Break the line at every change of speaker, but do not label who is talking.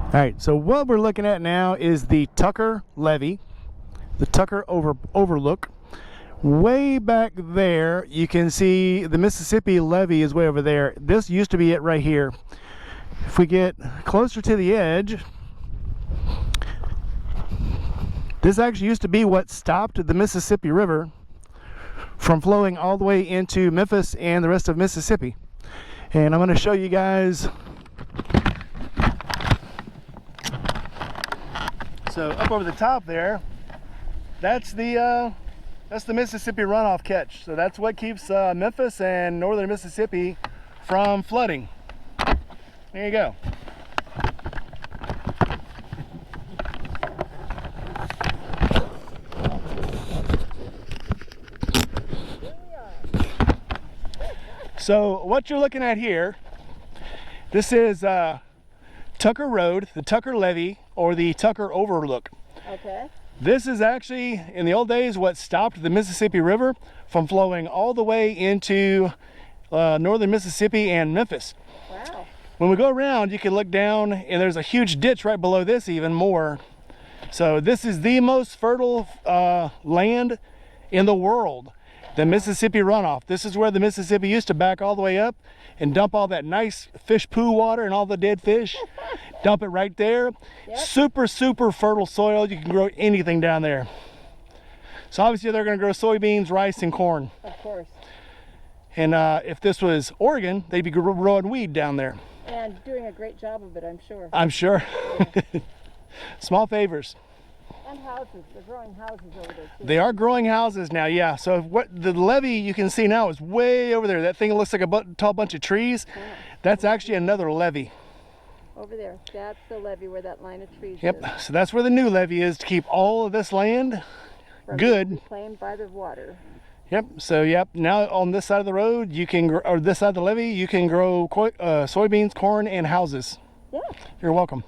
All right, so what we're looking at now is the Tucker levee, the Tucker Overlook. Way back there, you can see the Mississippi levee is way over there. This used to be it right here. If we get closer to the edge, this actually used to be what stopped the Mississippi River from flowing all the way into Memphis and the rest of Mississippi. And I'm going to show you guys. So up over the top there, that's the Mississippi runoff catch. So that's what keeps Memphis and northern Mississippi from flooding. There you go. So what you're looking at here, this is Tucker Road, the Tucker Levee, or the Tucker Overlook.
Okay.
This is actually, in the old days, what stopped the Mississippi River from flowing all the way into northern Mississippi and Memphis.
Wow.
When we go around, you can look down, and there's a huge ditch right below this, even more. So this is the most fertile land in the world, the Mississippi runoff. This is where the Mississippi used to back all the way up and dump all that nice fish poo water and all the dead fish. Dump it right there. Yep. Super fertile soil. You can grow anything down there. So obviously they're going to grow soybeans, rice, and corn.
Of course.
And if this was Oregon, they'd be growing weed down there.
And doing a great job of it, I'm sure.
I'm sure. Yeah. Small favors.
And houses. They're growing houses over there too.
They are growing houses now, yeah. So what the levee you can see now is way over there. That thing looks like a tall bunch of trees. Yeah. That's actually another levee.
Over there. That's the levee where that line of trees
Yep.
is.
So that's where the new levee is, to keep all of this land good.
Reclaimed by the water.
Yep. So yep. Now on this side of the road, you can, or this side of the levee, you can grow soybeans, corn, and houses.
Yeah.
You're welcome.